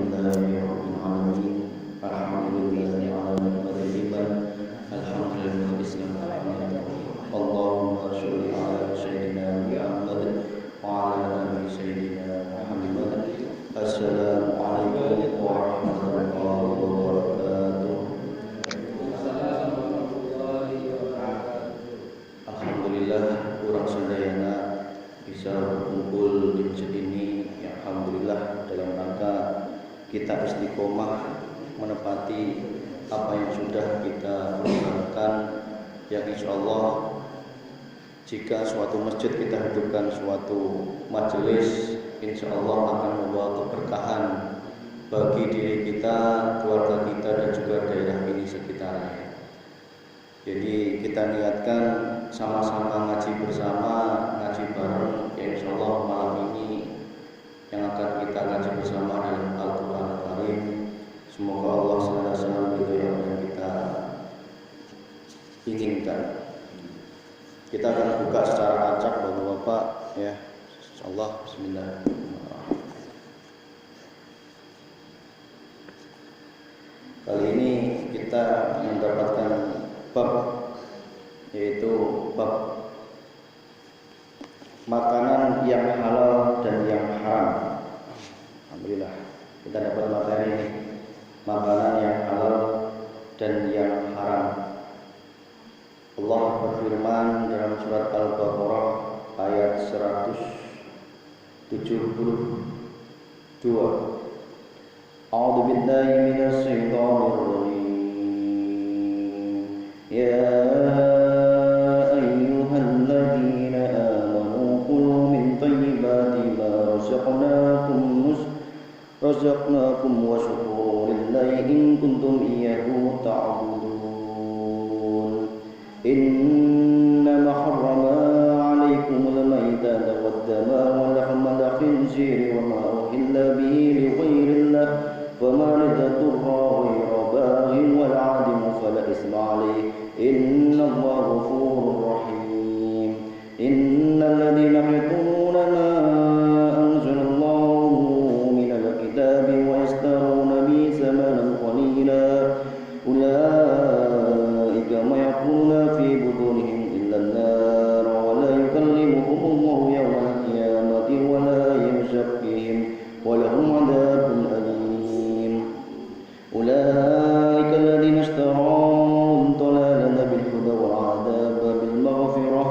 Alhamdulillahirabbil alamin. Alhamdulillahi ala ni'matil iman. Alhamdulillahil islam. Allahumma sholli ala sayyidina Muhammad wa ala ali sayyidina Muhammad. Assalamualaikum warahmatullahi wabarakatuh. Alhamdulillah kurang sadayana bisa berkumpul di masjid ini. Ya, alhamdulillah dalam rangka kita istiqomah menepati apa yang sudah kita lakukan, yang insyaallah jika suatu masjid kita hidupkan suatu majelis, insyaallah akan membawa keberkahan bagi diri kita, keluarga kita, dan juga daerah ini sekitarnya. Jadi kita niatkan sama-sama ngaji bersama, ngaji bareng, ya insyaallah malam ini yang akan kita ngaji bersama dalam Al-Quran Al-Karim. Semoga Allah senantiasa memberi yang kita inginkan. Kita akan buka secara acak Bapak-bapak, ya. Insyaallah bismillahirrahmanirrahim. Kali ini kita mendapatkan bab, yaitu bab makanan yang halal dan yang haram. Alhamdulillah kita dapat materi ini, makanan yang halal dan yang haram. Allah berfirman dalam surat Al-Baqarah ayat 172. A'udzu billahi minasy syaithanir rajim. Ya ayyuhalladzina amanu kulu min thayyibati ma razaqnakum washkuru lillahi in kuntum iyyahu ta'budun. Innama harrama 'alaikumul maytata wad-dama wa lahmal khinziri wa ma uhilla bihi li ghairillah faman ittaqa ghayra baghin wal 'adin fala isma 'alaihi innallaha ghafurur rahim. Innal ladzina yaktumuna ma anzalallahu minal kitabi wa yashtaruna bihi thamanan qalila ulaika ma yaquluna fi butunihim illa an-nar wa la yukallimuhumullahu yawmal qiyamati wa la yamshaqqihim wa lahum 'adzabun alim. Ulaika alladhina ishtaraw ad-dalalata bil huda wal 'adaba bil maghfirah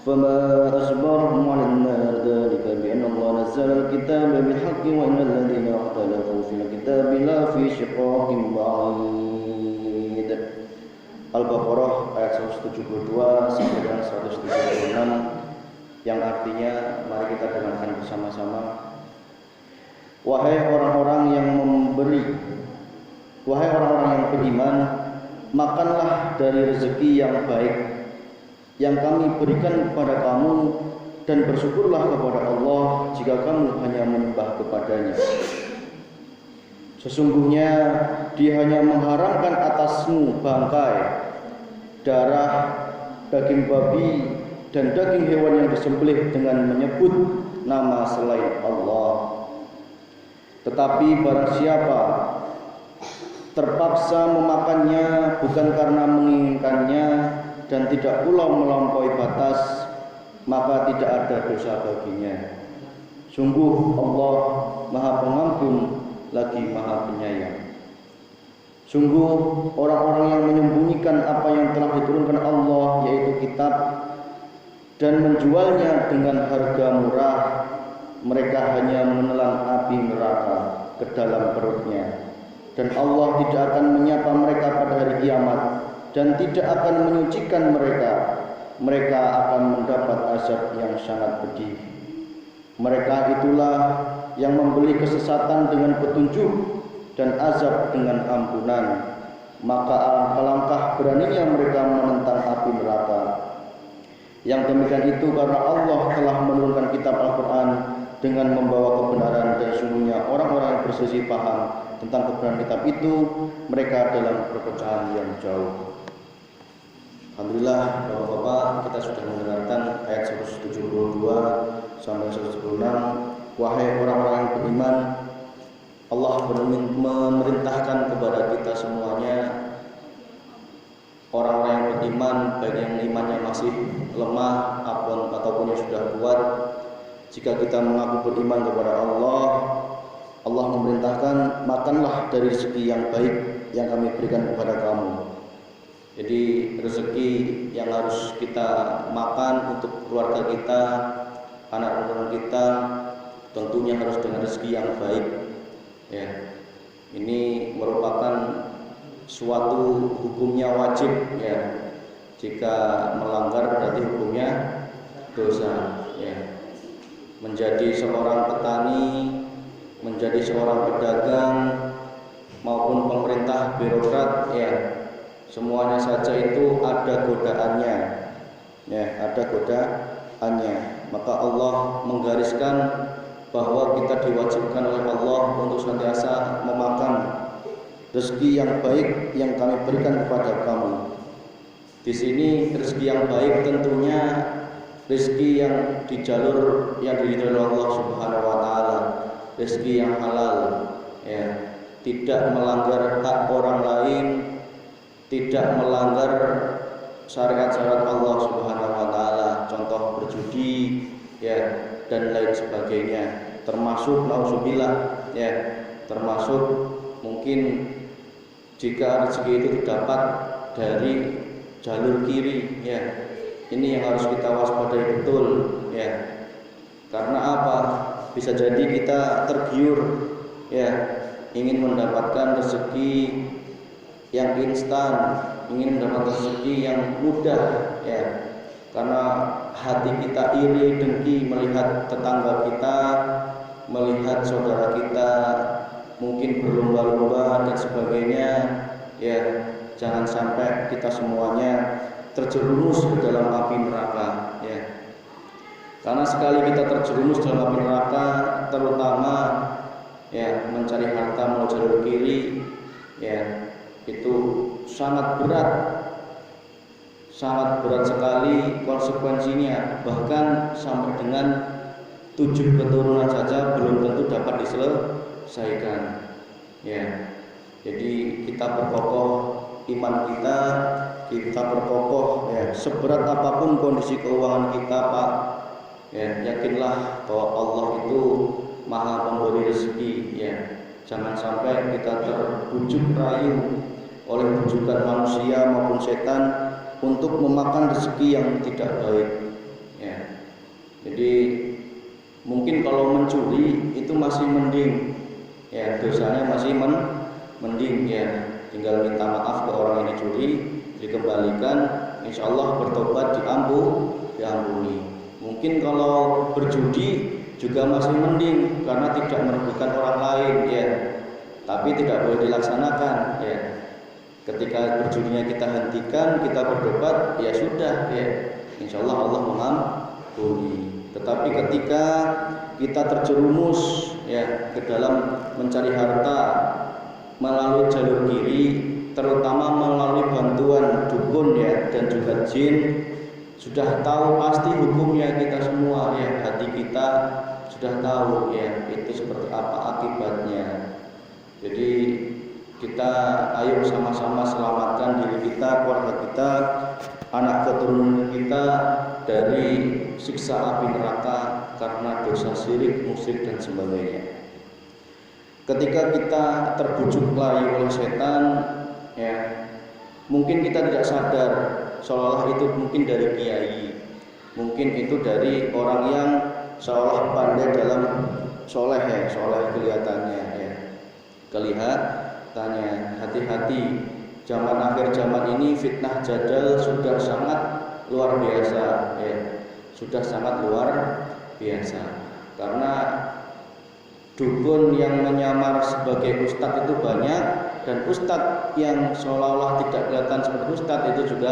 fama asbarahum 'ala an-nar dhalika bi anna Allah nazzala al-kitaba bil haqqi wa innal ladzina ikhtalafu fil kitabi la fi shiqaqin ba'id. Al-Baqarah ayat 172 sampai dengan 176, yang artinya mari kita dengarkan bersama-sama. Wahai orang-orang yang memberi, wahai orang-orang yang beriman, makanlah dari rezeki yang baik yang kami berikan kepada kamu, dan bersyukurlah kepada Allah jika kamu hanya menyembah kepadanya. Sesungguhnya Dia hanya mengharamkan atasmu bangkai, darah, daging babi, dan daging hewan yang disembelih dengan menyebut nama selain Allah. Tetapi barang siapa terpaksa memakannya bukan karena menginginkannya dan tidak pula melampaui batas, maka tidak ada dosa baginya. Sungguh Allah Maha Pengampun lagi Maha Penyayang. Sungguh orang-orang yang menyembunyikan apa yang telah diturunkan Allah, yaitu kitab, dan menjualnya dengan harga murah, mereka hanya menelan api neraka ke dalam perutnya. Dan Allah tidak akan menyapa mereka pada hari kiamat dan tidak akan menyucikan mereka. Mereka akan mendapat azab yang sangat pedih. Mereka itulah yang membeli kesesatan dengan petunjuk dan azab dengan ampunan. Maka alangkah beraninya mereka menentang api neraka. Yang demikian itu karena Allah telah menurunkan kitab Al-Quran dengan membawa kebenaran, dan sungguhnya orang-orang yang berselisih paham tentang kebenaran kitab itu, mereka dalam perpecahan yang jauh. Alhamdulillah Bapak-bapak, kita sudah mendengarkan ayat 172 sampai 176. Wahai orang-orang yang beriman, Allah Allah memerintahkan kepada kita semuanya, orang-orang yang beriman, baik yang imannya masih lemah ataupun yang sudah kuat, jika kita mengaku beriman kepada Allah, Allah memerintahkan, makanlah dari rezeki yang baik yang kami berikan kepada kamu. Jadi rezeki yang harus kita makan untuk keluarga kita, anak-anak kita, tentunya harus dengan rezeki yang baik. Ya, ini merupakan suatu hukumnya wajib. Ya, jika melanggar berarti hukumnya dosa. Ya, menjadi seorang petani, menjadi seorang pedagang maupun pemerintah birokrat, ya, semuanya saja itu ada godaannya. Ya, ada godaannya. Maka Allah menggariskan bahwa kita diwajibkan oleh Allah untuk senantiasa memakan rezeki yang baik yang kami berikan kepada kamu. Di sini rezeki yang baik tentunya rezeki yang di jalur yang diridhoi Allah Subhanahu wa taala, rezeki yang halal, ya, tidak melanggar hak orang lain, tidak melanggar syariat-syariat Allah Subhanahu wa taala, contoh berjudi, ya, dan lain sebagainya, termasuk nauzubillah, ya, termasuk mungkin jika rezeki itu didapat dari jalur kiri, ya, ini yang harus kita waspadai betul, ya, karena apa? Bisa jadi kita tergiur, ya, ingin mendapatkan rezeki yang instan, ingin mendapatkan rezeki yang mudah, ya, karena hati kita iri dengki melihat tetangga kita, melihat saudara kita mungkin berlomba-lomba dan sebagainya, ya, jangan sampai kita semuanya terjerumus ke dalam api neraka, ya. Karena sekali kita terjerumus dalam api neraka, terutama, ya, mencari harta melalui jalur kiri, ya, itu sangat berat sekali konsekuensinya, bahkan sampai dengan 7 keturunan saja belum tentu dapat diselesaikan, ya. Jadi kita perkokoh iman kita perkokoh, ya, seberat apapun kondisi keuangan kita, Pak, ya, yakinlah bahwa Allah itu Maha Pemberi rezeki, ya. Jangan sampai kita terbujuk rayu oleh bujukan manusia maupun setan untuk memakan rezeki yang tidak baik, ya. Jadi mungkin kalau mencuri itu masih mending, ya, dosanya masih mending, ya, tinggal minta maaf ke orang yang dicuri, dikembalikan, insya Allah bertobat diampuni. Mungkin kalau berjudi juga masih mending karena tidak merugikan orang lain, ya, tapi tidak boleh dilaksanakan, ya. Ketika berjudinya kita hentikan, kita bertobat, ya sudah, ya, insya Allah Allah mengampuni. Tetapi ketika kita terjerumus, ya, ke dalam mencari harta melalui jalur kiri, terutama melalui bantuan dukun, ya, dan juga jin, sudah tahu pasti hukumnya kita semua, ya, hati kita sudah tahu, ya, itu seperti apa akibatnya. Jadi kita ayo sama-sama selamatkan diri kita, keluarga kita, anak keturunan kita dari siksa api neraka karena dosa syirik, musyrik dan sebagainya. Ketika kita terbujuk layu oleh setan, ya, mungkin kita tidak sadar seolah itu mungkin dari kiai, mungkin itu dari orang yang seolah pandai dalam soleh, ya, soleh kelihatannya, ya, kelihatannya. Hati-hati, zaman akhir zaman ini fitnah jadal sudah sangat luar biasa, ya, sudah sangat luar biasa, karena dukun yang menyamar sebagai ustadz itu banyak, dan ustadz yang seolah-olah tidak kelihatan seperti ustadz itu juga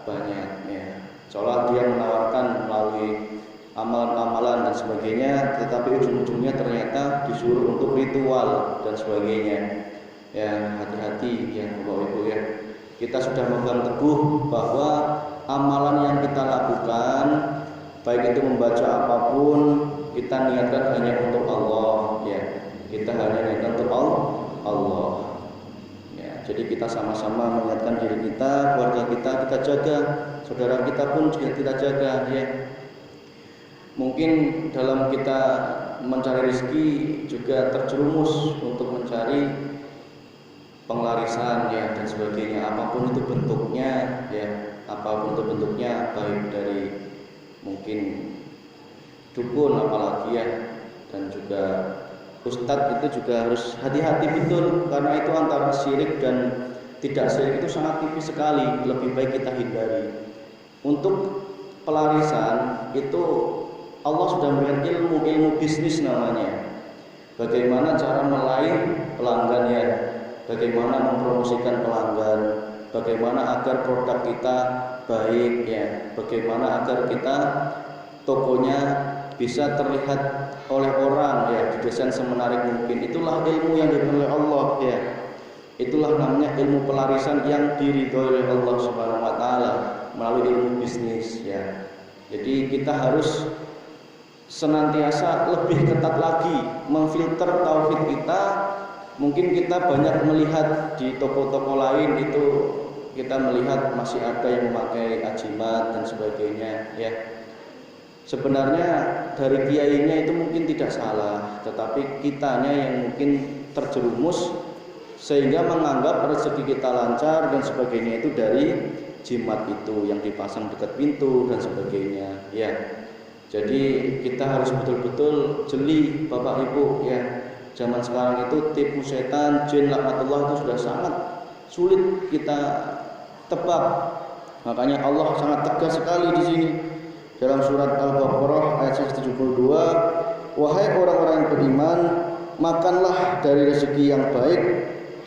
banyak, ya. Seolah dia menawarkan melalui amalan-amalan dan sebagainya, tetapi ujung-ujungnya ternyata disuruh untuk ritual dan sebagainya. Ya, hati-hati, ya, Bapak Ibu, ya. Kita sudah memegang teguh bahwa amalan yang kita lakukan, baik itu membaca apapun, kita niatkan hanya untuk Allah, ya. Kita hanya niatkan untuk Jadi kita sama-sama mengingatkan diri kita, keluarga kita jaga, saudara kita pun juga kita jaga ya. Mungkin dalam kita mencari rezeki juga terjerumus untuk mencari penglarisan ya dan sebagainya, apapun itu bentuknya ya, apapun itu bentuknya, baik dari mungkin dukun apalagi ya, dan juga ustadz itu juga harus hati-hati betul, karena itu antara syirik dan tidak syirik itu sangat tipis sekali, lebih baik kita hindari. Untuk pelarisan itu Allah sudah memberikan ilmu bisnis namanya. Bagaimana cara meraih pelanggan ya, bagaimana mempromosikan pelanggan, bagaimana agar produk kita baik ya, bagaimana agar kita tokonya bisa terlihat oleh orang ya, didesain semenarik mungkin. Itulah ilmu yang diberikan oleh Allah ya. Itulah namanya ilmu pelarisan yang diridhoi oleh Allah Subhanahu wa taala melalui ilmu bisnis ya. Jadi kita harus senantiasa lebih ketat lagi memfilter tauhid kita. Mungkin kita banyak melihat di toko-toko lain itu, kita melihat masih ada yang memakai ajimat dan sebagainya ya. Sebenarnya dari kiainya itu mungkin tidak salah, tetapi kitanya yang mungkin terjerumus sehingga menganggap rezeki kita lancar dan sebagainya itu dari jimat itu yang dipasang dekat pintu dan sebagainya ya. Jadi kita harus betul-betul jeli Bapak Ibu ya. Zaman sekarang itu tipu setan, jin, laknatullah itu sudah sangat sulit kita tebak. Makanya Allah sangat tegas sekali di sini dalam surat Al-Baqarah ayat 172, wahai orang-orang yang beriman, makanlah dari rezeki yang baik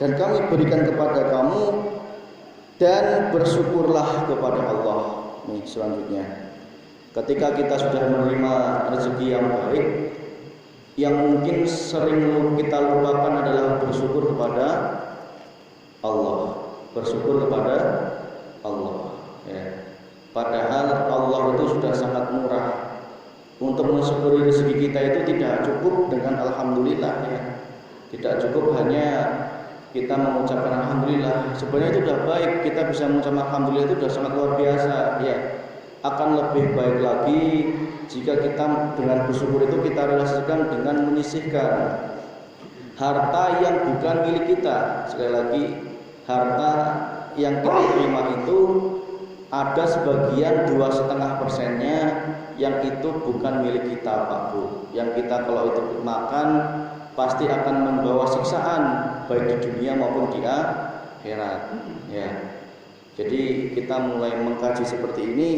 dan kami berikan kepada kamu, dan bersyukurlah kepada Allah. Nih selanjutnya, ketika kita sudah menerima rezeki yang baik, yang mungkin sering kita lupakan adalah bersyukur kepada Allah. Bersyukur kepada Allah ya. Padahal Allah itu sudah sangat murah. Untuk mensyukuri rezeki kita itu tidak cukup dengan alhamdulillah ya. Tidak cukup hanya kita mengucapkan alhamdulillah. Sebenarnya itu sudah baik, kita bisa mengucapkan alhamdulillah itu sudah sangat luar biasa ya. Akan lebih baik lagi jika kita dengan bersyukur itu kita relasikan dengan menyisihkan harta yang bukan milik kita. Sekali lagi, harta yang kita terima itu ada sebagian 2,5% yang itu bukan milik kita Pak Bu. Yang kita kalau itu makan pasti akan membawa siksaan baik di dunia maupun di akhirat ya. Jadi kita mulai mengkaji seperti ini.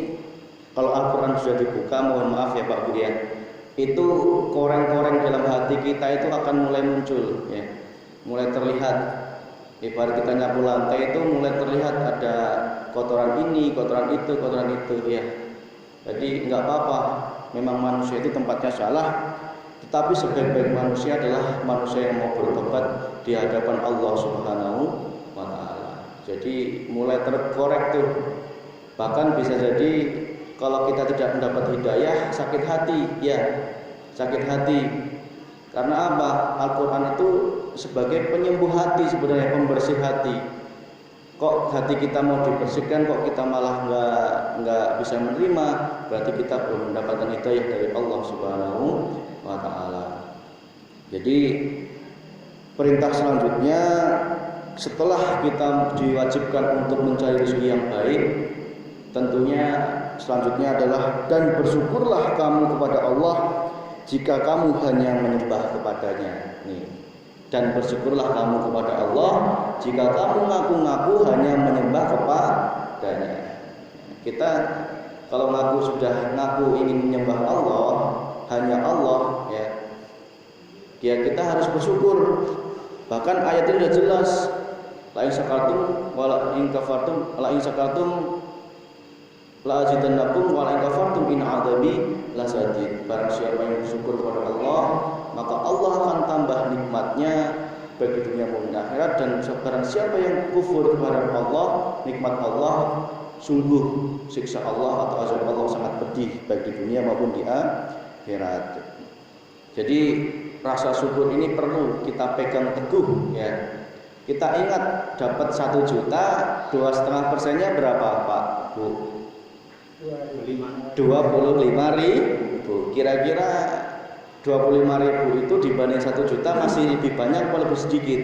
Kalau Al-Quran sudah dibuka, mohon maaf ya Pak Bu ya, itu koreng-koreng dalam hati kita itu akan mulai muncul ya. Mulai terlihat. Ibarat kita nyapu lantai itu mulai terlihat ada kotoran ini, kotoran itu ya. Jadi enggak apa-apa, memang manusia itu tempatnya salah, tetapi sebaik-baik manusia adalah manusia yang mau bertobat di hadapan Allah Subhanahu wa taala. Jadi mulai terkorek tuh. Bahkan bisa jadi kalau kita tidak mendapat hidayah, sakit hati ya. Sakit hati. Karena apa? Al-Quran itu sebagai penyembuh hati sebenarnya, pembersih hati. Kok hati kita mau dibersihkan, kok kita malah nggak bisa menerima, berarti kita belum mendapatkan hidayah dari Allah Subhanahu wa taala. Jadi perintah selanjutnya setelah kita diwajibkan untuk mencari rezeki yang baik, tentunya selanjutnya adalah dan bersyukurlah kamu kepada Allah jika kamu hanya menyembah kepadanya. Nih. Dan bersyukurlah kamu kepada Allah jika kamu ngaku-ngaku hanya menyembah kepadanya. Kita kalau ngaku sudah ngaku ingin menyembah Allah, hanya Allah ya. Ya kita harus bersyukur. Bahkan ayat ini sudah jelas. La in syakartum wa la in kafartum, la in syakartum la azidannakum wa la in kafartum in adzabi lasadid. Barang siapa yang bersyukur kepada Allah, maka Allah akan tambah nikmatnya bagi dunia maupun akhirat. Dan barang siapa yang kufur kepada Allah, nikmat Allah, sungguh siksa Allah atau azab Allah sangat pedih baik di dunia maupun di akhirat. Jadi rasa syukur ini perlu kita pegang teguh ya. Kita ingat dapat 1 juta, 2,5%-nya berapa Pak Bu? 25.000. Kira-kira 25.000 itu dibanding 1 juta masih lebih banyak atau lebih sedikit?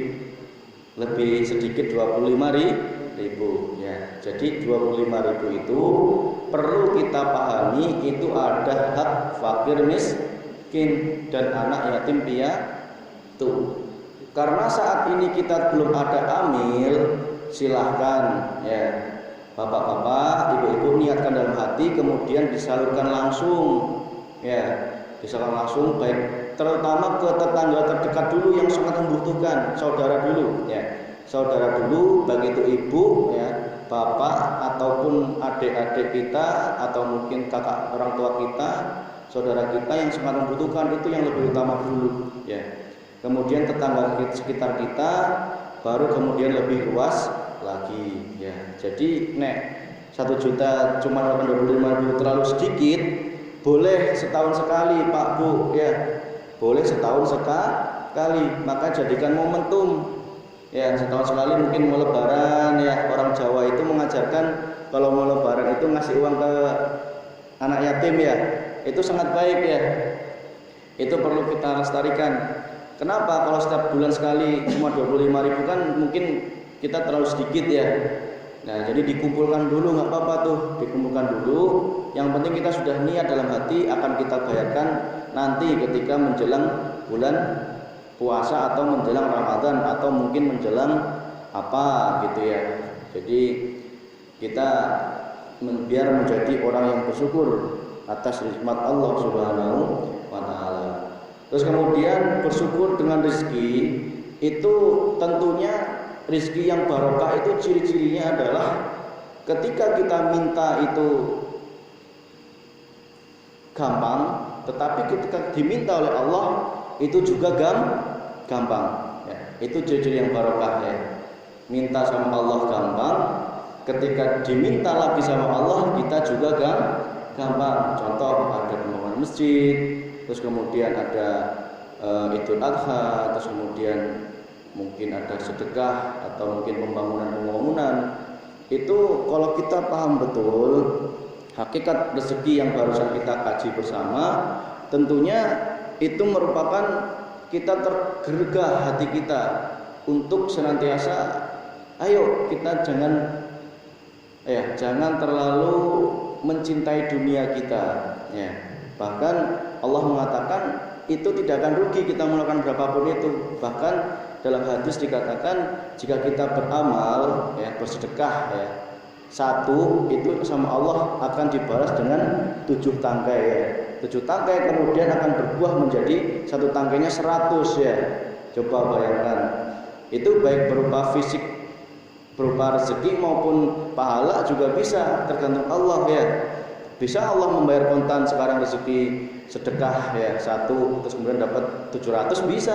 Lebih sedikit 25.000 ya. Jadi 25.000 itu perlu kita pahami, itu ada hak fakir miskin dan anak yatim piatu. Karena saat ini kita belum ada amil, silahkan ya bapak-bapak, ibu-ibu niatkan dalam hati, kemudian disalurkan langsung ya, disalurkan langsung, baik terutama ke tetangga terdekat dulu yang sangat membutuhkan, saudara dulu ya, saudara dulu, baik itu ibu ya, bapak ataupun adik-adik kita atau mungkin kakak orang tua kita, saudara kita yang sangat membutuhkan, itu yang lebih utama dulu ya. Kemudian tetangga sekitar kita, baru kemudian lebih luas lagi ya. Jadi 1 juta cuma 25.000 terlalu sedikit, boleh setahun sekali Pak Bu ya, boleh setahun sekali, maka jadikan momentum ya, setahun sekali mungkin mau lebaran ya. Orang Jawa itu mengajarkan kalau mau lebaran itu ngasih uang ke anak yatim ya, itu sangat baik ya, itu perlu kita lestarikan. Kenapa? Kalau setiap bulan sekali cuma 25.000 kan mungkin kita terlalu sedikit ya. Nah, jadi dikumpulkan dulu, nggak apa-apa tuh, dikumpulkan dulu. Yang penting kita sudah niat dalam hati akan kita bayarkan nanti ketika menjelang bulan puasa atau menjelang Ramadan atau mungkin menjelang apa gitu ya. Jadi kita biar menjadi orang yang bersyukur atas nikmat Allah Subhanahu wa taala. Terus kemudian bersyukur dengan rezeki itu tentunya rezeki yang barokah itu ciri-cirinya adalah ketika kita minta itu gampang, tetapi ketika diminta oleh Allah itu juga gampang ya. Itu ciri-ciri yang barokah ya. Minta sama Allah gampang, ketika diminta lagi sama Allah kita juga gampang. Contoh ada pembangunan masjid, terus kemudian ada Idul Adha, terus kemudian mungkin ada sedekah atau mungkin pembangunan. Itu kalau kita paham betul hakikat rezeki yang barusan kita kaji bersama, tentunya itu merupakan kita tergergah hati kita untuk senantiasa ayo kita jangan terlalu mencintai dunia kita ya. Bahkan Allah mengatakan itu tidak akan rugi kita melakukan berapapun itu. Bahkan dalam hadis dikatakan jika kita beramal ya, bersedekah ya, 1 itu sama Allah akan dibalas dengan 7 tangkai ya. 7 tangkai kemudian akan berbuah menjadi 1 tangkainya 100 ya. Coba bayangkan. Itu baik berupa fisik, berupa rezeki maupun pahala juga bisa, tergantung Allah ya. Bisa Allah membayar kontan sekarang rezeki sedekah ya 1 terus kemudian dapat 700 bisa,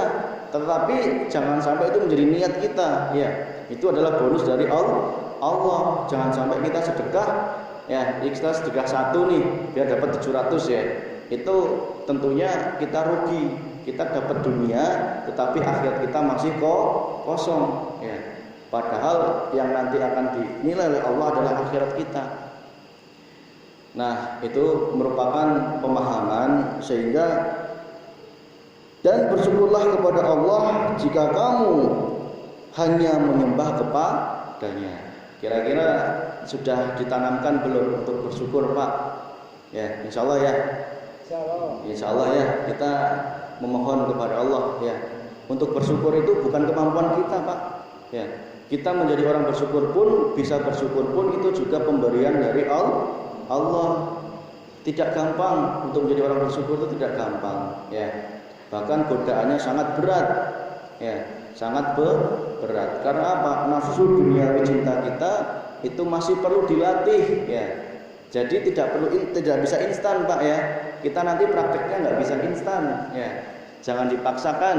tetapi jangan sampai itu menjadi niat kita ya. Itu adalah bonus dari Allah. Jangan sampai kita sedekah ya, kita sedekah 1 nih biar dapat 700 ya. Itu tentunya kita rugi. Kita dapat dunia tetapi akhirat kita masih kosong ya. Padahal yang nanti akan dinilai oleh Allah adalah akhirat kita. Nah, itu merupakan pemahaman sehingga dan bersyukurlah kepada Allah jika kamu hanya menyembah kepadanya. Kira-kira sudah ditanamkan belum untuk bersyukur Pak? Ya, insya Allah ya. Insya Allah ya, kita memohon kepada Allah ya. Untuk bersyukur itu bukan kemampuan kita Pak. Ya, kita menjadi orang bersyukur pun, bisa bersyukur pun itu juga pemberian dari Allah. Tidak gampang untuk menjadi orang bersyukur, itu tidak gampang ya. Bahkan godaannya sangat berat ya, sangat berat. Karena apa? Nafsu duniawi cinta kita itu masih perlu dilatih ya. Jadi tidak bisa instan Pak ya. Kita nanti prakteknya nggak bisa instan ya. Jangan dipaksakan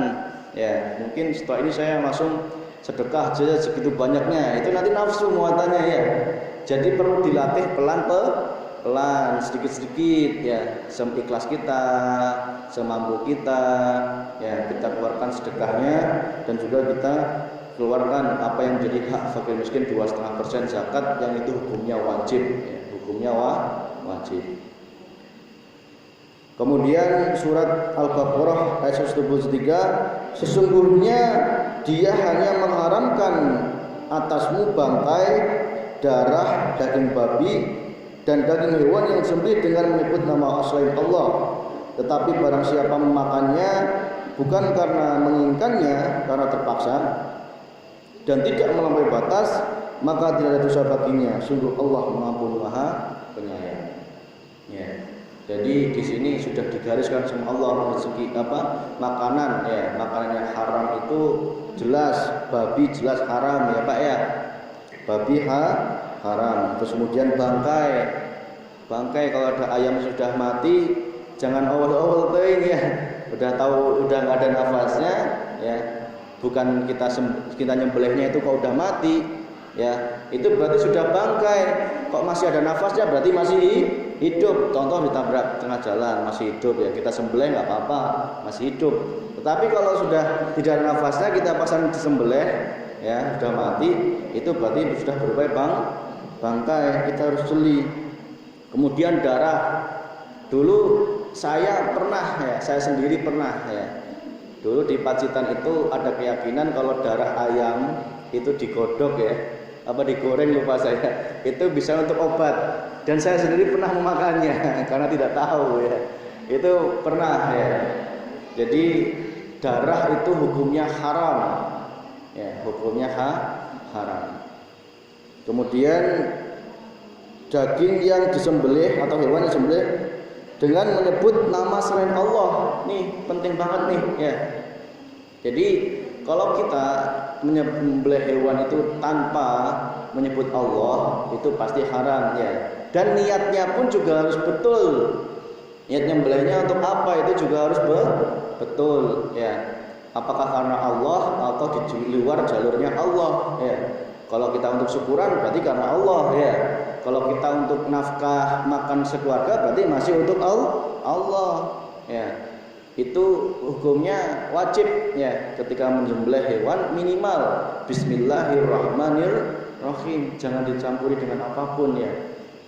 ya. Mungkin setelah ini saya langsung sedekah saja segitu banyaknya, itu nanti nafsu muatannya ya. Jadi perlu dilatih pelan, sedikit-sedikit ya, seikhlas kita, semampu kita ya, kita keluarkan sedekahnya dan juga kita keluarkan apa yang menjadi hak fakir miskin 2,5% zakat yang itu hukumnya wajib, ya, hukumnya wajib. Kemudian surat Al-Baqarah ayat 173, sesungguhnya dia hanya mengharamkan atasmu bangkai, darah, daging babi dan daging hewan yang disembelih dengan menyebut nama selain Allah. Tetapi barang siapa memakannya bukan karena menginginkannya, karena terpaksa dan tidak melampaui batas, maka tidak ada dosa baginya. Sungguh Allah Maha Maha Penyayang. Ya. Jadi di sini sudah digariskan sama Allah rezeki makanan, ya, makanan yang haram itu jelas, babi jelas haram, ya Pak ya. Babi haram. Terus kemudian bangkai kalau ada ayam sudah mati jangan awal-awal teuing ya. Udah tahu udah nggak ada nafasnya, ya. Bukan kita nyembelihnya itu kalau udah mati, ya. Itu berarti sudah bangkai. Kok masih ada nafasnya berarti masih hidup. Contoh ditabrak tengah jalan masih hidup, ya kita sembelih nggak apa-apa, masih hidup. Tetapi kalau sudah tidak ada nafasnya kita pasang disembelih, ya sudah mati, itu berarti sudah berupa bangkai, kita harus jeli. Kemudian darah. Dulu saya sendiri pernah ya. Dulu di Pacitan itu ada keyakinan kalau darah ayam itu digodok ya, digoreng lupa saya, itu bisa untuk obat. Dan saya sendiri pernah memakannya karena tidak tahu ya. Itu pernah ya. Jadi darah itu hukumnya haram. Ya, hukumnya haram. Kemudian daging yang disembelih atau hewan yang disembelih dengan menyebut nama selain Allah. Nih penting banget nih ya. Jadi kalau kita menyembelih hewan itu tanpa menyebut Allah itu pasti haram ya. Dan niatnya pun juga harus betul. Niat nyembelihnya untuk apa itu juga harus betul ya. Apakah karena Allah atau di luar jalurnya Allah ya. Kalau kita untuk syukuran berarti karena Allah ya. Kalau kita untuk nafkah makan sekeluarga berarti masih untuk Allah ya. Itu hukumnya wajib ya. Ketika menyembelih hewan minimal Bismillahirrahmanirrahim, jangan dicampuri dengan apapun ya.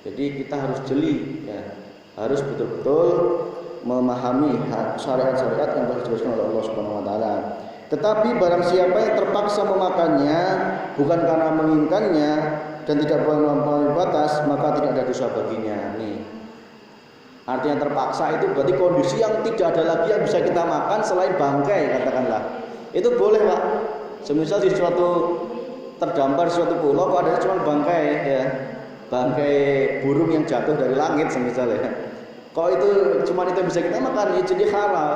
Jadi kita harus jeli ya. Harus betul-betul memahami syariat-syariat yang telah dijelaskan oleh Allah Subhanahu wa taala. Tetapi barang siapa yang terpaksa memakannya bukan karena menginginkannya dan tidak melampaui batas, maka tidak ada dosa baginya. Nih. Artinya terpaksa itu berarti kondisi yang tidak ada lagi yang bisa kita makan selain bangkai katakanlah. Itu boleh, Pak. Semisal di suatu terdampar suatu pulau kok ada cuma bangkai ya. Bangkai burung yang jatuh dari langit semisal ya. Kok itu cuma itu bisa kita makan, ya jadi halal.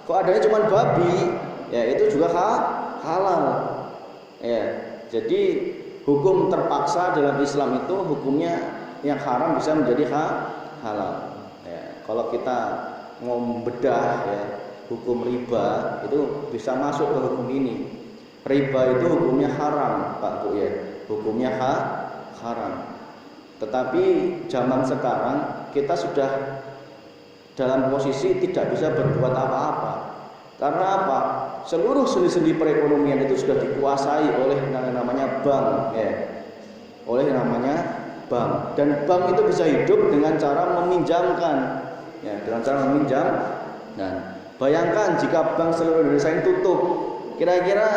Kok adanya cuma babi, ya itu juga halal. Ya. Jadi hukum terpaksa dalam Islam itu hukumnya yang haram bisa menjadi halal. Ya, kalau kita mau membedah ya, hukum riba itu bisa masuk ke hukum ini. Riba itu hukumnya haram, Pak Bu ya. Hukumnya haram. Tetapi zaman sekarang kita sudah dalam posisi tidak bisa berbuat apa-apa. Karena apa? Seluruh sendi-sendi perekonomian itu sudah dikuasai oleh namanya bank ya. Oleh namanya bank. Dan bank itu bisa hidup dengan cara meminjamkan ya, dengan cara meminjam. Nah, bayangkan jika bank seluruh Indonesia ini tutup, kira-kira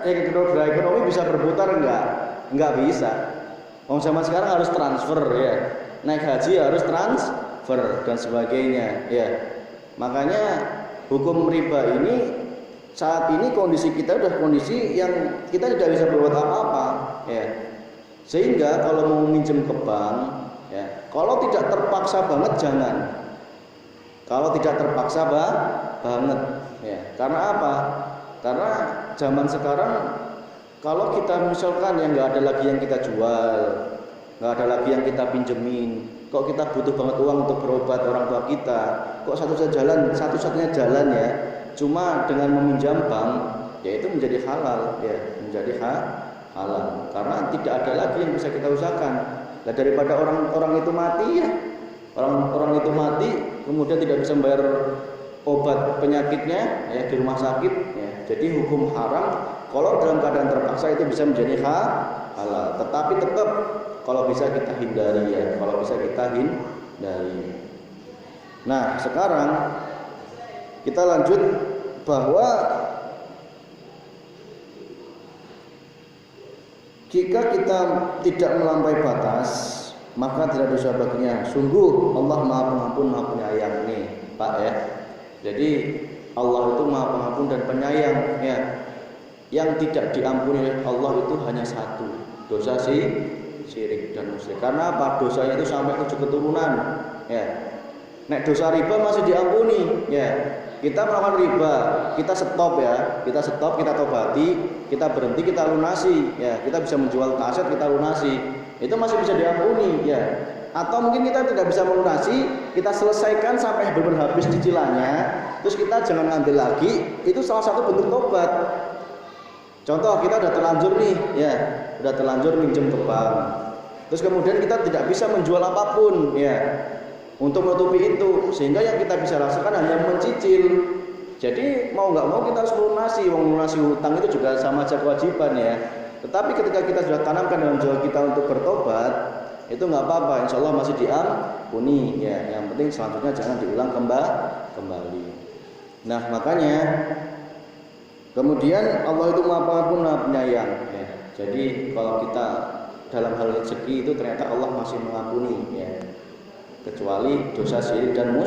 ekonomi bisa berputar enggak? Enggak bisa. Zaman sekarang harus transfer ya. Naik haji harus transfer dan sebagainya ya. Makanya hukum riba ini saat ini kondisi kita sudah kondisi yang kita tidak bisa berbuat apa-apa ya. Sehingga kalau mau minjem ke bank ya, kalau tidak terpaksa banget jangan. Kalau tidak terpaksa banget ya. Karena apa? Karena zaman sekarang kalau kita misalkan yang nggak ada lagi yang kita jual, nggak ada lagi yang kita pinjemin, kok kita butuh banget uang untuk berobat orang tua kita, kok satu-satunya jalan ya cuma dengan meminjam bank, yaitu menjadi halal ya, menjadi halal karena tidak ada lagi yang bisa kita usahakan. Nah, daripada orang itu mati ya, orang itu mati kemudian tidak bisa membayar obat penyakitnya ya di rumah sakit ya, Jadi hukum haram kalau dalam keadaan terpaksa itu bisa menjadi halal, tetapi tetap kalau bisa kita hindari ya, kalau bisa kita hindari. Nah, sekarang kita lanjut bahwa jika kita tidak melampaui batas, maka tidak dosa baginya. Sungguh Allah Maha Pengampun, Maha Penyayang nih, Pak ya. Jadi Allah itu Maha Pengampun dan Penyayang ya. Yang tidak diampuni oleh Allah itu hanya satu, dosa syirik dan musyrik. Karena apa? Dosanya itu sampai 7 keturunan ya. Nek dosa riba masih diampuni ya. Kita melakukan riba, kita stop ya, kita stop, kita tobati, kita berhenti, kita lunasi ya. Kita bisa menjual aset, kita lunasi, itu masih bisa diampuni ya. Atau mungkin kita tidak bisa melunasi, kita selesaikan sampai benar-benar habis cicilannya, terus kita jangan ngambil lagi, itu salah satu bentuk tobat. Contoh, kita udah terlanjur nih ya, udah terlanjur minjem ke bank, terus kemudian kita tidak bisa menjual apapun ya untuk menutupi itu, sehingga yang kita bisa rasakan hanya mencicil. Jadi mau nggak mau kita harus melunasi. Melunasi hutang itu juga sama aja kewajiban ya. Tetapi ketika kita sudah tanamkan dalam jiwa kita untuk bertobat, itu nggak apa-apa, insya Allah masih diampuni ya. Yang penting selanjutnya jangan diulang kembali. Nah makanya kemudian Allah itu Maha Pengampun, Maha Penyayang ya. Jadi kalau kita dalam hal rezeki itu ternyata Allah masih mengampuni ya. Kecuali dosa syirik dan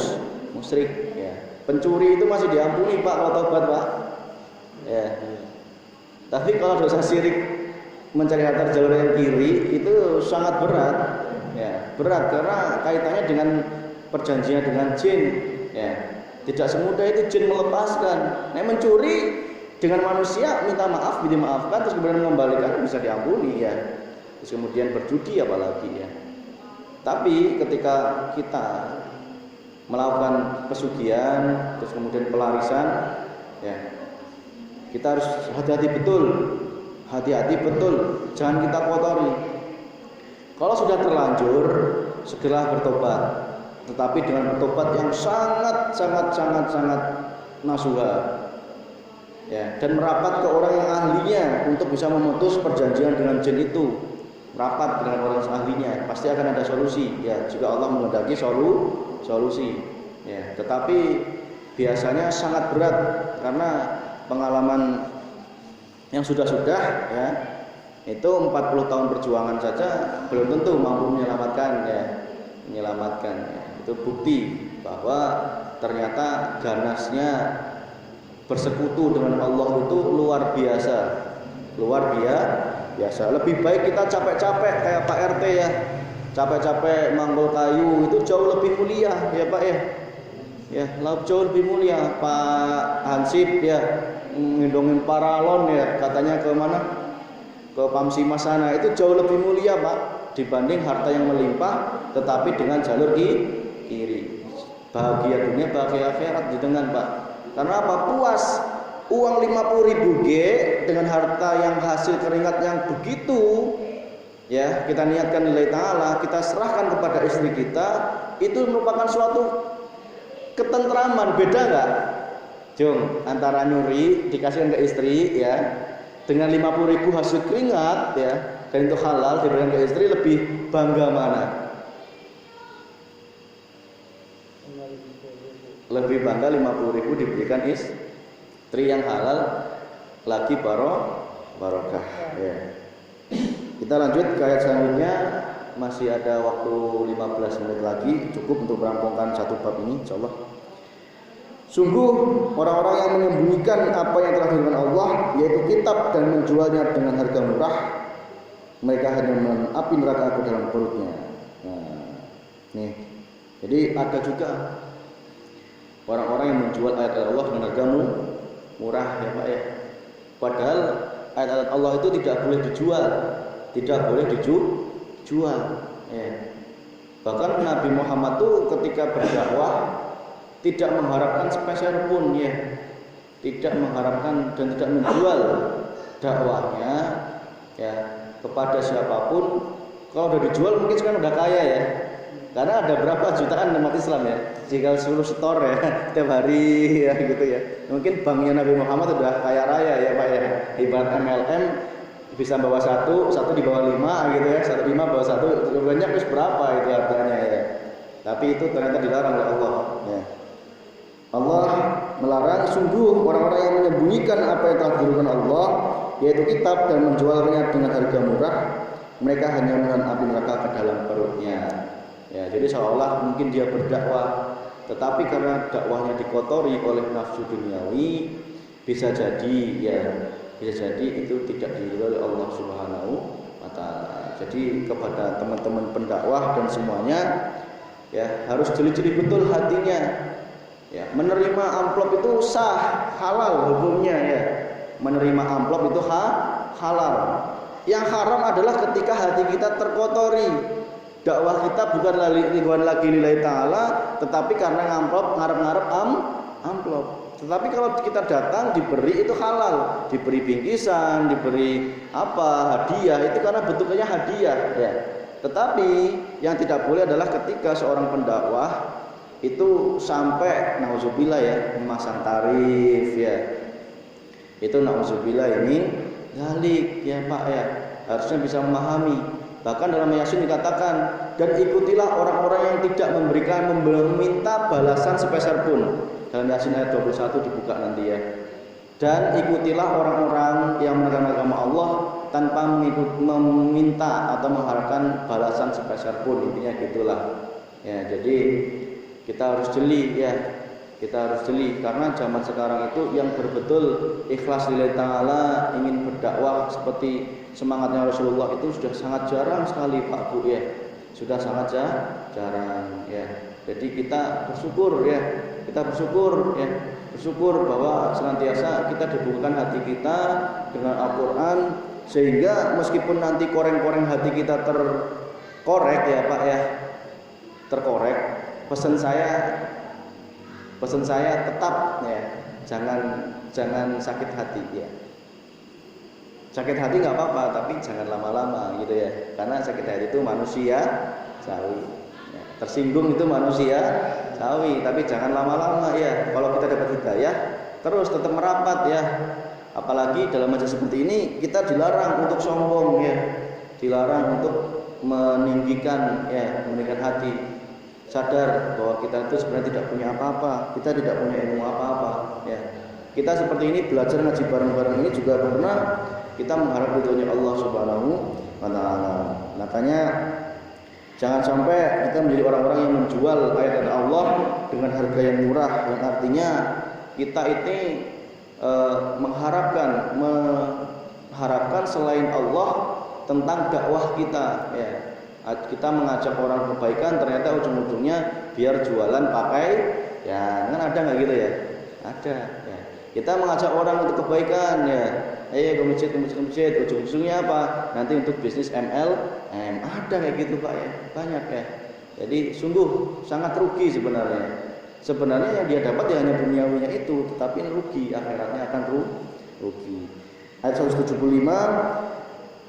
musyrik ya. Pencuri itu masih diampuni Pak kalau taubat Pak ya. Tapi kalau dosa syirik, mencari harta jalur yang kiri, itu sangat berat ya. Berat karena kaitannya dengan perjanjian dengan jin ya. Tidak semudah itu jin melepaskan. Nah mencuri dengan manusia minta maaf, dimaafkan, terus kemudian mengembalikan bisa diampuni ya. Terus kemudian berjudi apalagi ya. Tapi ketika kita melakukan pesugihan, terus kemudian pelarisan, ya kita harus hati-hati betul, jangan kita kotori. Kalau sudah terlanjur, segera bertobat, tetapi dengan bertobat yang sangat nasuha, ya, dan merapat ke orang yang ahlinya untuk bisa memutus perjanjian dengan jin itu. Rapat dengan orang ahlinya, pasti akan ada solusi ya, jika Allah menghendaki solusi ya. Tetapi biasanya sangat berat karena pengalaman yang sudah ya, itu 40 tahun perjuangan saja belum tentu mampu menyelamatkan ya. Itu bukti bahwa ternyata ganasnya bersekutu dengan Allah itu luar biasa. Lebih baik kita capek-capek kayak Pak RT ya, capek-capek manggul kayu, itu jauh lebih mulia ya Pak ya, jauh lebih mulia. Pak Hansip ya ngindongin paralon ya, katanya ke mana, ke Pamsimas sana, itu jauh lebih mulia Pak dibanding harta yang melimpah tetapi dengan jalur kiri. Bahagia dunia, bahagia akhirat dengan Pak. Karena apa? Puas. Uang 50.000 dengan harta yang hasil keringat yang begitu ya, kita niatkan nilai ta'ala, kita serahkan kepada istri kita, itu merupakan suatu ketentraman. Beda nggak Jung antara nyuri dikasihkan ke istri ya dengan 50.000 hasil keringat ya, dan itu halal diberikan ke istri, lebih bangga mana? Lebih bangga 50.000 diberikan istri yang halal, lagi barokah ya. Kita lanjut ke ayat selanjutnya, masih ada waktu 15 menit lagi, cukup untuk merampungkan satu bab ini insyaallah. Sungguh orang-orang yang menyembunyikan apa yang telah diberikan Allah, yaitu kitab, dan menjualnya dengan harga murah, mereka hanya menapi neraka api dalam perutnya. Nah, nih. Jadi ada juga orang-orang yang menjual ayat-ayat Allah dengan harga murah ya Pak ya. Padahal ayat-ayat Allah itu tidak boleh dijual ya. Bahkan Nabi Muhammad tuh ketika berdakwah tidak mengharapkan spesial pun ya, tidak mengharapkan dan tidak menjual dakwahnya ya kepada siapapun. Kalau udah dijual mungkin sekarang udah kaya ya, Karena ada berapa jutaan umat Islam ya. Jika suruh store ya setiap hari ya gitu ya. Mungkin banknya Nabi Muhammad udah kaya raya ya Pak ya. Ibarat MLM bisa bawa satu di bawah 5 gitu ya. 1 5 bawa 1 banyak terus berapa itu harganya ya. Tapi itu ternyata dilarang oleh Allah ya. Allah melarang sungguh orang-orang yang menyembunyikan apa yang telah diturunkan Allah, yaitu kitab, dan menjualnya dengan harga murah, mereka hanya menahan api neraka ke dalam perutnya. Ya, jadi seolah mungkin dia berdakwah, tetapi karena dakwahnya dikotori oleh nafsu duniawi, bisa jadi itu tidak diridhoi oleh Allah Subhanahu wa taala. Jadi kepada teman-teman pendakwah dan semuanya ya harus jeli-jeli betul hatinya. Ya, menerima amplop itu sah, halal hukumnya ya. Menerima amplop itu halal. Yang haram adalah ketika hati kita terkotori. Dakwah kita bukan lagi lillahi ta'ala, tetapi karena ngamplop ngarep-ngarep amplop. Tetapi kalau kita datang diberi itu halal, diberi bingkisan, diberi hadiah, itu karena bentuknya hadiah ya. Tetapi yang tidak boleh adalah ketika seorang pendakwah itu sampai nauzubillah ya memasang tarif ya. Itu nauzubillah ini galik ya Pak ya. Harusnya bisa memahami. Bahkan dalam Yasin dikatakan, dan ikutilah orang-orang yang tidak meminta balasan sepeser pun. Dalam Yasin ayat 21 dibuka nanti ya. Dan ikutilah orang-orang yang menegakkan agama Allah tanpa meminta atau mengharapkan balasan sepeser pun. Intinya gitulah. Ya, jadi kita harus jeli ya. Kita harus jeli karena zaman sekarang itu yang betul ikhlas lillahi ta'ala ingin berdakwah seperti semangatnya Rasulullah itu sudah sangat jarang sekali Pak Bu ya. Sudah sangat jarang ya. Jadi kita bersyukur ya. Kita bersyukur ya. Bersyukur bahwa senantiasa kita dibukakan hati kita dengan Al-Qur'an sehingga meskipun nanti koreng-koreng hati kita terkorek ya Pak ya. Terkorek. Pesan saya tetap ya, jangan sakit hati ya. Sakit hati nggak apa-apa, tapi jangan lama-lama gitu ya. Karena sakit hati itu manusia sawi. Ya, tersinggung itu manusia sawi, tapi jangan lama-lama ya. Kalau kita dapat hidayah, terus tetap merapat ya. Apalagi dalam majelis seperti ini kita dilarang untuk sombong ya, dilarang untuk meninggikan hati. Sadar bahwa kita itu sebenarnya tidak punya apa-apa, kita tidak punya ilmu apa-apa ya. Kita seperti ini belajar ngaji bareng-bareng ini juga karena kita mengharap ridhonya Allah Subhanahu wa taala. Makanya jangan sampai kita menjadi orang-orang yang menjual ayat-ayat Allah dengan harga yang murah, yang artinya kita ini mengharapkan selain Allah tentang dakwah kita ya. Kita mengajak orang kebaikan, ternyata ujung-ujungnya biar jualan pakai ya, kan ada nggak gitu ya? Ada ya. Kita mengajak orang untuk kebaikan ya, ayo ke masjid, ujung-ujungnya apa? Nanti untuk bisnis MLM, ada kayak gitu Pak ya, banyak ya. Jadi sungguh sangat rugi sebenarnya. Sebenarnya yang dia dapat ya hanya duniawinya itu, tetapi rugi, akhiratnya akan rugi. Ayat 175.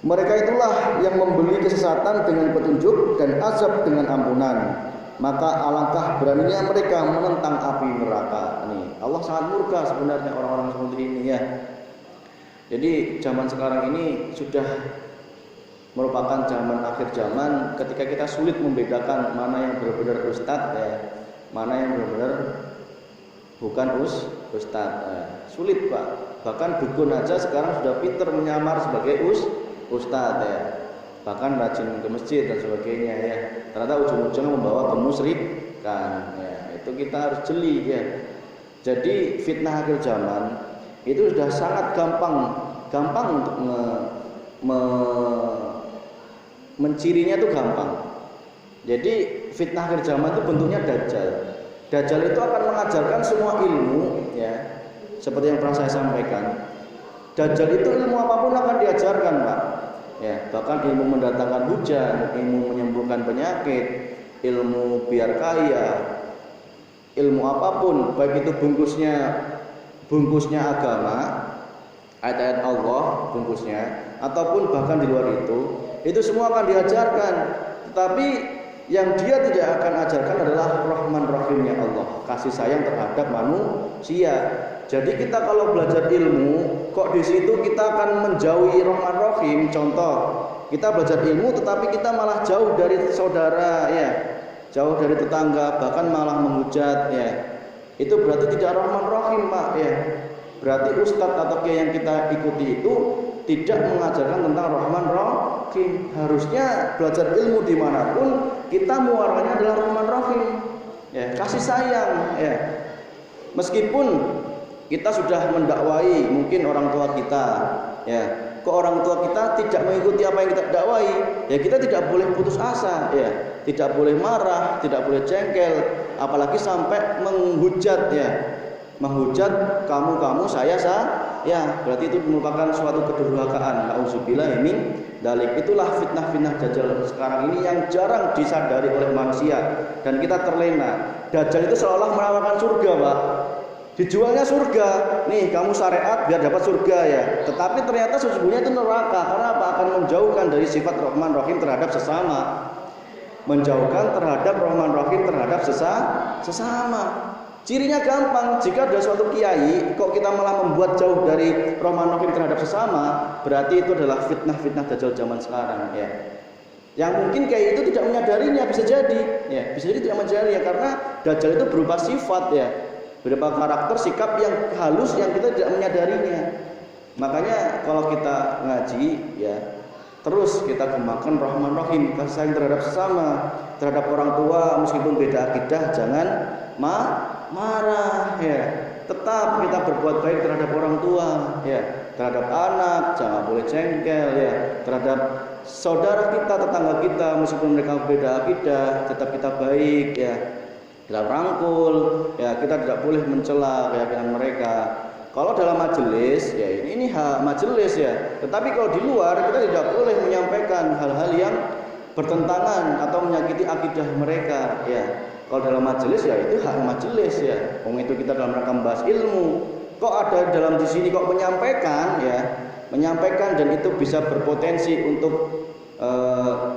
Mereka itulah yang membeli kesesatan dengan petunjuk dan azab dengan ampunan. Maka alangkah beraninya mereka menentang api neraka. Nih, Allah sangat murka sebenarnya orang-orang seperti ini ya. Jadi zaman sekarang ini sudah merupakan zaman akhir zaman ketika kita sulit membedakan mana yang benar-benar ustadz ya, mana yang benar-benar bukan ustadz. Sulit Pak. Bahkan dukun aja sekarang sudah pintar menyamar sebagai ustadz ya, bahkan rajin ke masjid dan sebagainya ya. Ternyata ujung-ujungnya membawa kemusyrikan ya. Itu kita harus jeli ya. Jadi fitnah akhir zaman itu sudah sangat gampang untuk mencirinya itu gampang. Jadi fitnah akhir zaman itu bentuknya dajjal. Dajjal itu akan mengajarkan semua ilmu ya, seperti yang pernah saya sampaikan. Dajjal itu ilmu apapun akan diajarkan Pak ya, bahkan ilmu mendatangkan hujan, ilmu menyembuhkan penyakit, ilmu biar kaya, ilmu apapun, baik itu bungkusnya agama, ayat-ayat Allah bungkusnya, ataupun bahkan di luar itu semua akan diajarkan. Tetapi yang dia tidak akan ajarkan adalah Rahman Rahimnya Allah, kasih sayang terhadap manusia. Jadi kita kalau belajar ilmu, kok di situ kita akan menjauhi Rahman Rahim. Contoh, kita belajar ilmu tetapi kita malah jauh dari saudara ya, jauh dari tetangga, bahkan malah menghujat ya. Itu berarti tidak Rahman Rahim, Pak ya. Berarti ustadz atau kiai yang kita ikuti itu tidak mengajarkan tentang Rahman Rahim. Harusnya belajar ilmu dimanapun kita muaranya adalah Rahman Rahim ya, kasih sayang ya. Meskipun kita sudah mendakwai mungkin orang tua kita ya, kok orang tua kita tidak mengikuti apa yang kita dakwai ya, kita tidak boleh putus asa ya, tidak boleh marah, tidak boleh jengkel, apalagi sampai menghujat ya, menghujat kamu saya ya, berarti itu merupakan suatu kedurhakaan. Nauzubillah min dzalik. Itulah fitnah-fitnah Dajjal sekarang ini yang jarang disadari oleh manusia dan kita terlena. Dajjal itu seolah menawarkan surga, Pak. Dijualnya surga, nih kamu syariat biar dapat surga ya. Tetapi ternyata sesungguhnya itu neraka. Karena apa? Akan menjauhkan dari sifat Rahman Rahim terhadap sesama, menjauhkan terhadap Rahman Rahim terhadap sesama. Cirinya gampang, jika ada suatu kiai kok kita malah membuat jauh dari Rahman Rahim terhadap sesama, berarti itu adalah fitnah-fitnah Dajjal zaman sekarang ya. Yang mungkin kiai itu tidak menyadarinya, bisa jadi ya, bisa jadi tidak menyadari ya, karena Dajjal itu berupa sifat ya, berupa karakter, sikap yang halus yang kita tidak menyadarinya. Makanya kalau kita ngaji ya, terus kita kembangkan Rahman Rahim, kasih sayang terhadap sesama, terhadap orang tua meskipun beda akidah, jangan marah ya, tetap kita berbuat baik terhadap orang tua ya, terhadap anak jangan boleh jengkel ya, terhadap saudara kita, tetangga kita meskipun mereka beda akidah, tetap kita baik ya, kita rangkul ya, kita tidak boleh mencela keyakinan mereka. Kalau dalam majelis ya, ini hak majelis ya, tetapi kalau di luar kita tidak boleh menyampaikan hal-hal yang bertentangan atau menyakiti akidah mereka ya. Kalau dalam majelis ya itu hak majelis ya. Itu kita dalam rangka membahas ilmu. Kok ada dalam di sini kok menyampaikan ya, menyampaikan dan itu bisa berpotensi untuk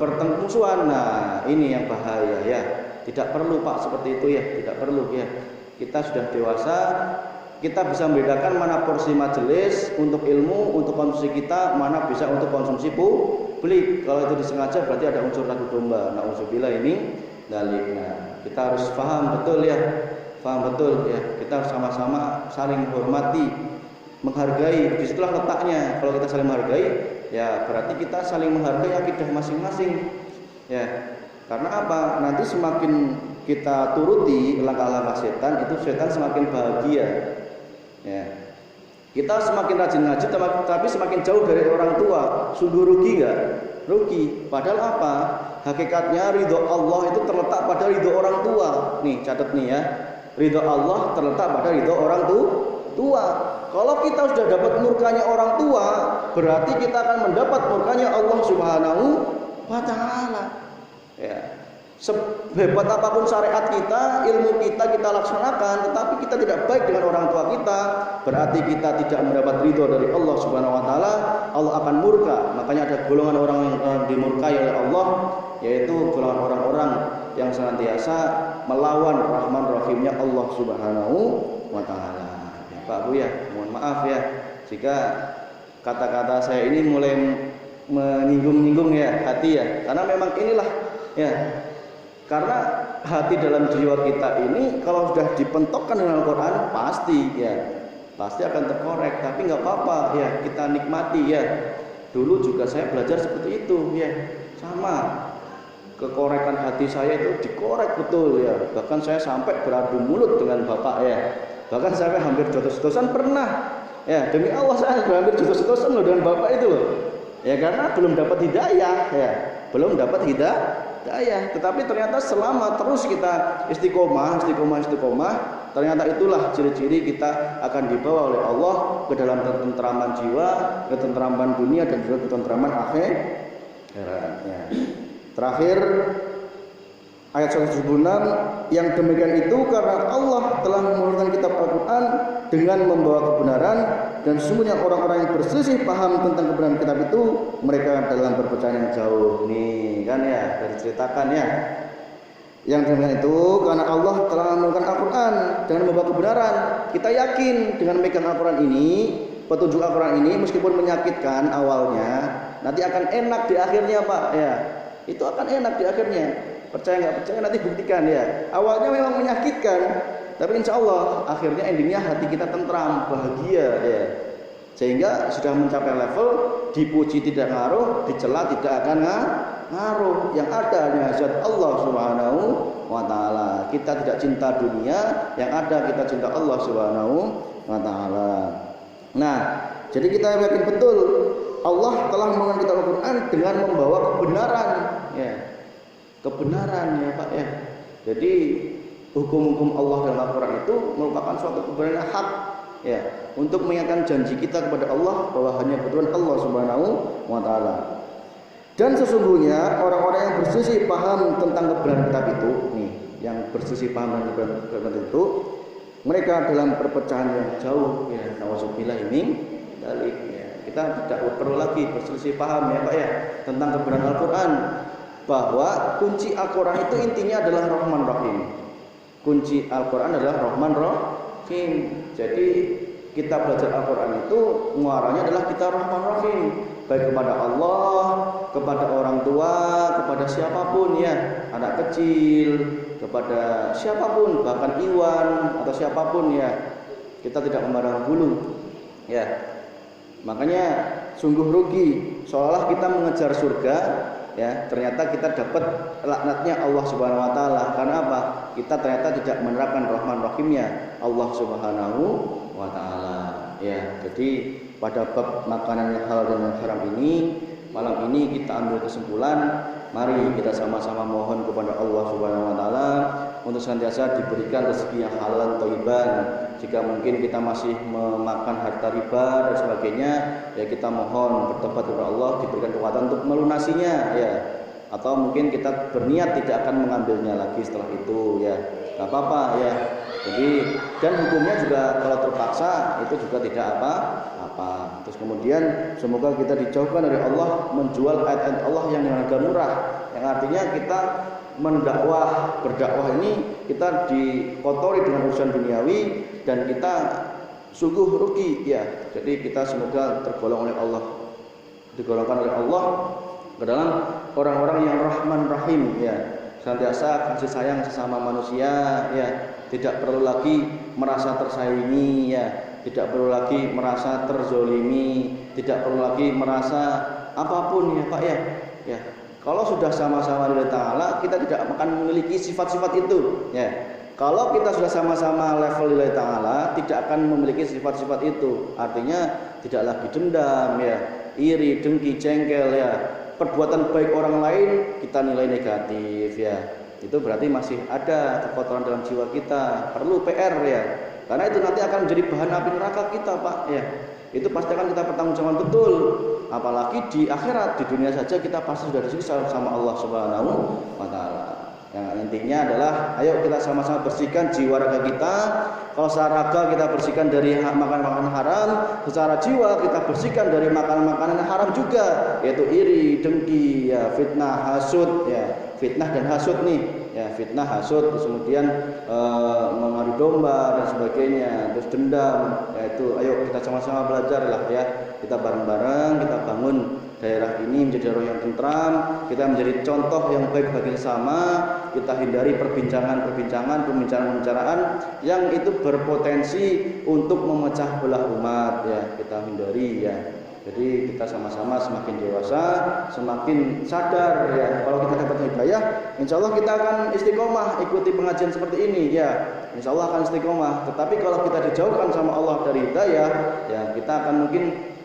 permusuhan. Nah, ini yang bahaya ya. Tidak perlu Pak seperti itu ya, tidak perlu ya. Kita sudah dewasa, kita bisa membedakan mana porsi majelis untuk ilmu, untuk konsumsi kita, mana bisa untuk konsumsi publik. Kalau itu disengaja berarti ada unsur ragu domba. Nauzubillah ini dalik. Nah, kita harus paham betul ya, paham betul ya. Kita harus sama-sama saling menghormati, menghargai. Disitulah letaknya. Kalau kita saling menghargai, ya berarti kita saling menghargai akidah masing-masing. Ya, karena apa? Nanti semakin kita turuti langkah-langkah setan, itu setan semakin bahagia. Ya, kita semakin rajin ngaji, tapi semakin jauh dari orang tua. Sungguh rugi nggak? Rugi. Padahal apa? Hakikatnya ridho Allah itu terletak pada ridho orang tua. Nih catat nih ya, ridho Allah terletak pada ridho orang tua. Kalau kita sudah dapat murkanya orang tua, berarti kita akan mendapat murkanya Allah Subhanahu wa Ta'ala. Ya, sehebat apapun syariat kita, ilmu kita laksanakan, tetapi kita tidak baik dengan orang tua kita, berarti kita tidak mendapat ridho dari Allah Subhanahu wa Ta'ala. Allah akan murka. Makanya ada golongan orang yang dimurkai oleh Allah, yaitu golongan orang-orang yang senantiasa melawan Rahman Rahimnya Allah Subhanahu wa Ta'ala. Ya, Pak Bu ya, mohon maaf ya jika kata-kata saya ini mulai menyinggung-nyinggung ya hati ya, karena memang inilah ya, karena hati dalam jiwa kita ini kalau sudah dipentokkan dengan Al-Quran pasti akan terkorek. Tapi nggak apa-apa ya, kita nikmati ya. Dulu juga saya belajar seperti itu ya, sama. Kekorekan hati saya itu dikorek betul ya. Bahkan saya sampai beradu mulut dengan bapak ya. Bahkan saya hampir jotos-jotosan pernah ya. Demi Allah saya hampir jotos-jotosan loh dengan bapak itu loh. Ya karena belum dapat hidayah ya, belum dapat hidayah. Tetapi ternyata selama terus kita istiqomah, ternyata itulah ciri-ciri kita akan dibawa oleh Allah ke dalam ketentraman jiwa, ketentraman dunia dan juga ketentraman akhirat. Ya. Terakhir ayat 176, yang demikian itu karena Allah telah menurunkan kitab Al-Quran dengan membawa kebenaran, dan sesungguhnya orang-orang yang berselisih paham tentang kebenaran kitab itu mereka dalam perpecahan yang jauh. Nih kan ya, dari ceritakan ya, Yang demikian itu karena Allah telah menurunkan Al-Quran dengan membawa kebenaran. Kita yakin dengan megang Al-Quran ini, petunjuk Al-Quran ini meskipun menyakitkan awalnya, nanti akan enak di akhirnya Pak ya. Itu akan enak di akhirnya. Percaya nggak percaya nanti buktikan ya. Awalnya memang menyakitkan, tapi insya Allah akhirnya endingnya hati kita tentram, bahagia ya. Sehingga sudah mencapai level dipuji tidak ngaruh, dicela tidak akan ngaruh. Yang ada hanya zat Allah Subhanahu wa taala. Kita tidak cinta dunia, yang ada kita cinta Allah Subhanahu wa taala. Nah, jadi kita yakin betul Allah telah menurunkan kitab Al-Qur'an dengan membawa kebenaran ya. Kebenaran ya Pak ya. Jadi hukum-hukum Allah dalam Al-Qur'an itu merupakan suatu kebenaran yang hak ya, untuk mengingatkan janji kita kepada Allah bahwa hanya kebetulan Allah Subhanahu wa taala. Dan sesungguhnya orang-orang yang berselisih paham tentang kebenaran kitab itu nih, yang berselisih paham tentang kebenaran itu, mereka dalam perpecahan yang jauh ya. Nauzubillah min dzalik ya. Kita tidak perlu lagi berselisih paham ya Pak ya tentang kebenaran Al-Qur'an, bahwa kunci Al-Qur'an itu intinya adalah Rahman Rahim. Kunci Al-Qur'an adalah Rahman Rahim. Jadi kita belajar Al-Quran itu muaranya adalah kita Rahman Rahim, baik kepada Allah, kepada orang tua, kepada siapapun ya, anak kecil, kepada siapapun, bahkan Iwan atau siapapun ya. Kita tidak memandang bulu ya. Makanya sungguh rugi, seolah kita mengejar surga ya, ternyata kita dapat laknatnya Allah Subhanahu wa taala. Karena apa? Kita ternyata tidak menerapkan Rahman Rahimnya Allah Subhanahu wa taala. Ya, jadi pada bab makanan yang halal dan yang haram ini, malam ini kita ambil kesimpulan, mari kita sama-sama mohon kepada Allah Subhanahu wa taala untuk senantiasa diberikan rezeki yang halal dan thayyiban. Jika mungkin kita masih memakan harta riba dan sebagainya, ya kita mohon bertobat kepada Allah, diberikan kekuatan untuk melunasinya ya. Atau mungkin kita berniat tidak akan mengambilnya lagi setelah itu ya. Enggak apa-apa ya. Jadi dan hukumnya juga kalau terpaksa itu juga tidak apa-apa. Terus kemudian semoga kita dijauhkan dari Allah menjual ayat-ayat Allah yang dengan harga murah, yang artinya kita berdakwah ini kita dikotori dengan urusan duniawi dan kita sungguh rugi ya. Jadi kita semoga digolongkan oleh Allah ke dalam orang-orang yang Rahman Rahim ya, senantiasa kasih sayang sesama manusia ya, tidak perlu lagi merasa tersaingi ya, tidak perlu lagi merasa terzolimi, tidak perlu lagi merasa apapun ya Pak ya. Ya, kalau sudah sama-sama lillahi ta'ala, kita tidak akan memiliki sifat-sifat itu ya. Kalau kita sudah sama-sama level lillahi ta'ala, tidak akan memiliki sifat-sifat itu. Artinya tidak lagi dendam ya, iri, dengki, jengkel ya. Perbuatan baik orang lain kita nilai negatif ya. Itu berarti masih ada kekotoran dalam jiwa kita, perlu PR ya. Karena itu nanti akan menjadi bahan api neraka kita Pak ya. Itu pasti akan kita pertanggungjawabkan betul. Apalagi di akhirat, di dunia saja kita pasti sudah disiksa sama Allah Subhanahu wa taala. Yang intinya adalah ayo kita sama-sama bersihkan jiwa raga kita. Kalau secara raga kita bersihkan dari makan-makanan haram, secara jiwa kita bersihkan dari makanan-makanan haram juga, yaitu iri, dengki, ya, fitnah, hasud, ya, fitnah dan hasud nih, ya, fitnah, hasud, terus kemudian mengadu domba dan sebagainya, terus dendam, yaitu ayo kita sama-sama belajar lah ya, kita bareng-bareng kita bangun daerah ini menjadi daerah yang tentram, kita menjadi contoh yang baik bagi sesama, kita hindari perbincangan, pembicaraan yang itu berpotensi untuk memecah belah umat ya, kita hindari ya. Jadi kita sama-sama semakin dewasa, semakin sadar ya, kalau kita dapat hidayah, insya Allah kita akan istiqomah ikuti pengajian seperti ini ya, insya Allah akan istiqomah. Tetapi kalau kita dijauhkan sama Allah dari hidayah, ya kita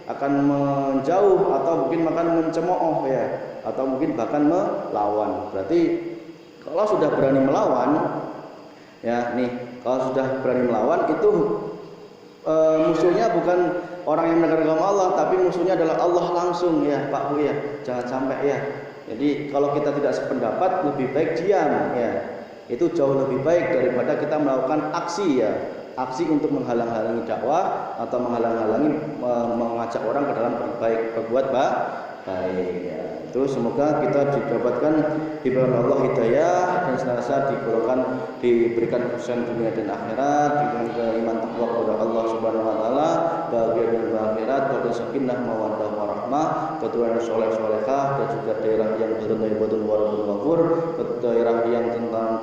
akan menjauh atau mungkin akan mencemooh ya, atau mungkin bahkan melawan. Berarti kalau sudah berani melawan ya nih, kalau sudah berani melawan itu musuhnya bukan orang yang menegakkan agama Allah, tapi musuhnya adalah Allah langsung ya Pak Bu ya, jangan sampai ya. Jadi kalau kita tidak sependapat lebih baik diam ya, itu jauh lebih baik daripada kita melakukan aksi ya, aksi untuk menghalang-halangi dakwah atau menghalang-halangi mengajak orang ke dalam berbuat baik ya. Itu semoga kita didapatkan diberikan Allah hidayah dan senantiasa diberikan kesusahan dunia dan akhirat, diberikan keimanan takwa kepada Allah Subhanahu wa taala, bahagia dan akhirat, kepada sakinah mawaddah warahmah, keturunan soleh solehah, dan juga daerah yang betul-betul walaupun ghafur, daerah yang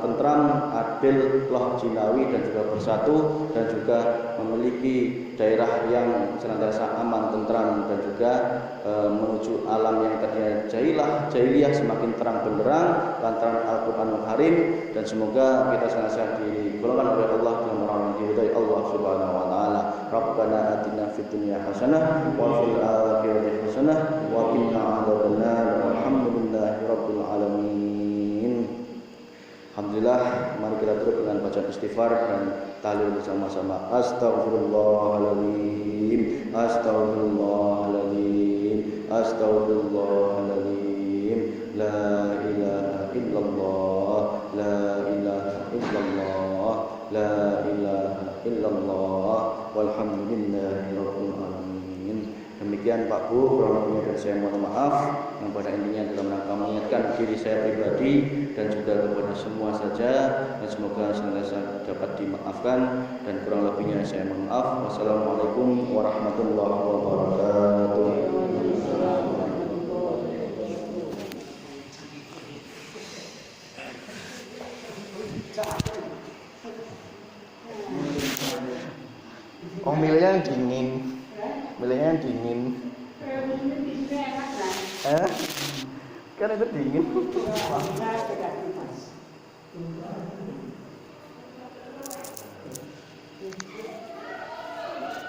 tentram, adil, loh jinawi dan juga bersatu, dan juga memiliki daerah yang senantiasa aman, tentram, dan juga menuju alam yang tadinya jahiliyah semakin terang benderang lantaran Al-Qur'anul Karim, dan semoga kita senantiasa digolongkan oleh Allah dalam orang yang diridai Allah Subhanahu wa taala. Rabbana atina fid dunya hasanah wa fil akhirati hasanah wa qina adzabannar. Walhamdulillahirabbil alamin. Alhamdulillah, mari kita tutup dengan bacaan istighfar dan tahlil bersama-sama. Astaghfirullahaladzim, astaghfirullahaladzim, astaghfirullahaladzim. La ilaha illallah, la ilaha illallah, la ilaha illallah. Walhamdulillahirabbil alamin. Demikian Pak Bu, kurang lebihnya dari saya mohon maaf. Yang pada intinya dalam rangka mengingatkan diri saya pribadi dan juga kepada semua saja, dan semoga senantiasa dapat dimaafkan, dan kurang lebihnya saya mohon maaf. Wassalamualaikum warahmatullahi wabarakatuh. Oh, milihnya dingin. Milihnya dingin. Kan itu dingin.